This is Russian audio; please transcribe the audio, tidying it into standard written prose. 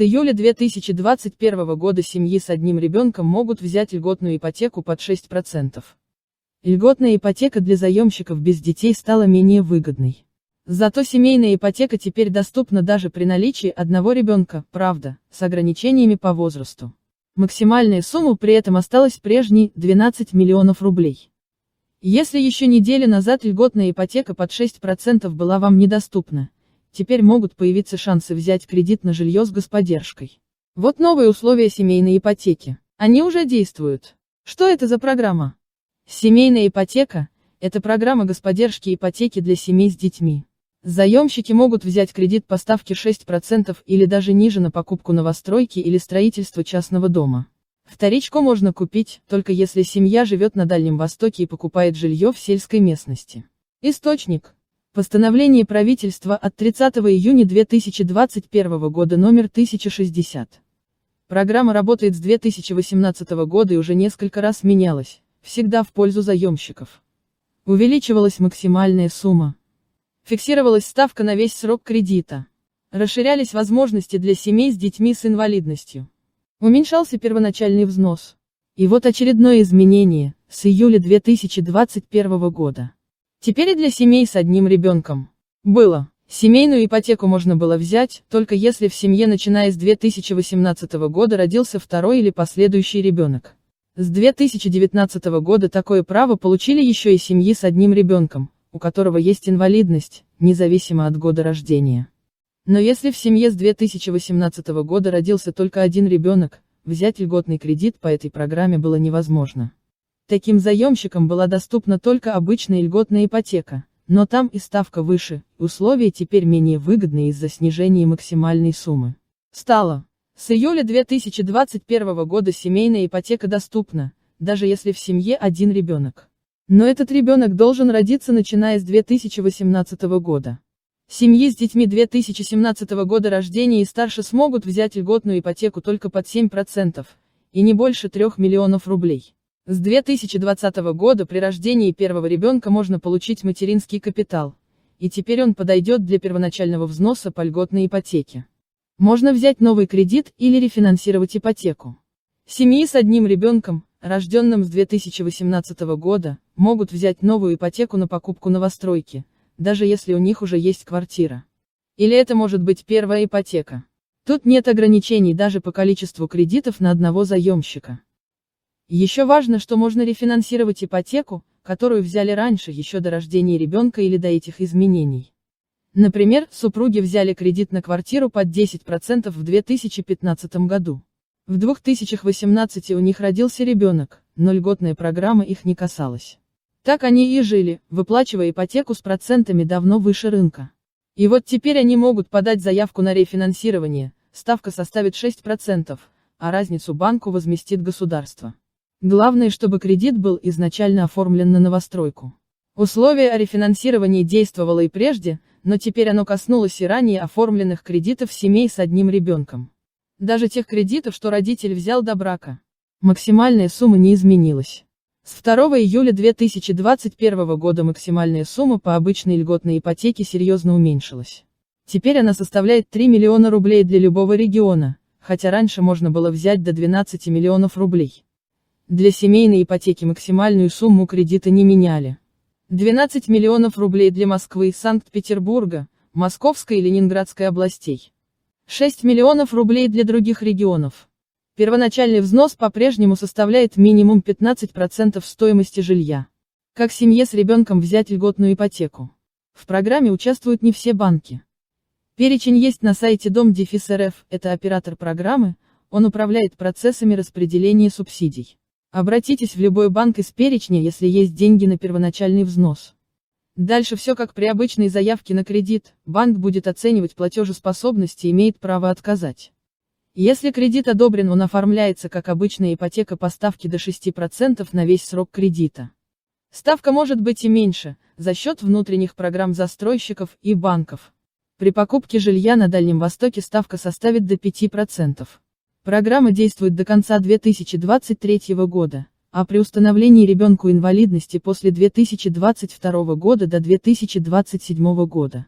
С июля 2021 года семьи с одним ребенком могут взять льготную ипотеку под 6%. Льготная ипотека для заемщиков без детей стала менее выгодной. Зато семейная ипотека теперь доступна даже при наличии одного ребенка, правда, с ограничениями по возрасту. Максимальная сумма при этом осталась прежней – 12 миллионов рублей. Если еще неделю назад льготная ипотека под 6% была вам недоступна, теперь могут появиться шансы взять кредит на жилье с господдержкой. Вот новые условия семейной ипотеки. Они уже действуют. Что это за программа? Семейная ипотека – это программа господдержки ипотеки для семей с детьми. Заемщики могут взять кредит по ставке 6% или даже ниже на покупку новостройки или строительство частного дома. Вторичку можно купить, только если семья живет на Дальнем Востоке и покупает жилье в сельской местности. Источник. Постановление правительства от 30 июня 2021 года номер 1060. Программа работает с 2018 года и уже несколько раз менялась, всегда в пользу заемщиков. Увеличивалась максимальная сумма. Фиксировалась ставка на весь срок кредита. Расширялись возможности для семей с детьми с инвалидностью. Уменьшался первоначальный взнос. И вот очередное изменение, с июля 2021 года. Теперь и для семей с одним ребенком. Семейную ипотеку можно было взять, только если в семье начиная с 2018 года родился второй или последующий ребенок. С 2019 года такое право получили еще и семьи с одним ребенком, у которого есть инвалидность, независимо от года рождения. Но если в семье с 2018 года родился только один ребенок, взять льготный кредит по этой программе было невозможно. Таким заемщикам была доступна только обычная льготная ипотека, но там и ставка выше, условия теперь менее выгодные из-за снижения максимальной суммы. С июля 2021 года семейная ипотека доступна, даже если в семье один ребенок. Но этот ребенок должен родиться начиная с 2018 года. Семьи с детьми 2017 года рождения и старше смогут взять льготную ипотеку только под 7%, и не больше 3 миллионов рублей. С 2020 года при рождении первого ребенка можно получить материнский капитал, и теперь он подойдет для первоначального взноса по льготной ипотеке. Можно взять новый кредит или рефинансировать ипотеку. Семьи с одним ребенком, рожденным с 2018 года, могут взять новую ипотеку на покупку новостройки, даже если у них уже есть квартира. Или это может быть первая ипотека. Тут нет ограничений даже по количеству кредитов на одного заемщика. Еще важно, что можно рефинансировать ипотеку, которую взяли раньше, еще до рождения ребенка или до этих изменений. Например, супруги взяли кредит на квартиру под 10% в 2015 году. В 2018 у них родился ребенок, но льготная программа их не касалась. Так они и жили, выплачивая ипотеку с процентами давно выше рынка. И вот теперь они могут подать заявку на рефинансирование, ставка составит 6%, а разницу банку возместит государство. Главное, чтобы кредит был изначально оформлен на новостройку. Условие о рефинансировании действовало и прежде, но теперь оно коснулось и ранее оформленных кредитов семей с одним ребенком. Даже тех кредитов, что родитель взял до брака. Максимальная сумма не изменилась. С 2 июля 2021 года максимальная сумма по обычной льготной ипотеке серьезно уменьшилась. Теперь она составляет 3 миллиона рублей для любого региона, хотя раньше можно было взять до 12 миллионов рублей. Для семейной ипотеки максимальную сумму кредита не меняли. 12 миллионов рублей для Москвы, Санкт-Петербурга, Московской и Ленинградской областей. 6 миллионов рублей для других регионов. Первоначальный взнос по-прежнему составляет минимум 15% стоимости жилья. Как семье с ребенком взять льготную ипотеку? В программе участвуют не все банки. Перечень есть на сайте Дом-РФ, это оператор программы, он управляет процессами распределения субсидий. Обратитесь в любой банк из перечня, если есть деньги на первоначальный взнос. Дальше все как при обычной заявке на кредит, банк будет оценивать платежеспособность и имеет право отказать. Если кредит одобрен, он оформляется как обычная ипотека по ставке до 6% на весь срок кредита. Ставка может быть и меньше, за счет внутренних программ застройщиков и банков. При покупке жилья на Дальнем Востоке ставка составит до 5%. Программа действует до конца 2023 года, а при установлении ребенку инвалидности после 2022 года до 2027 года.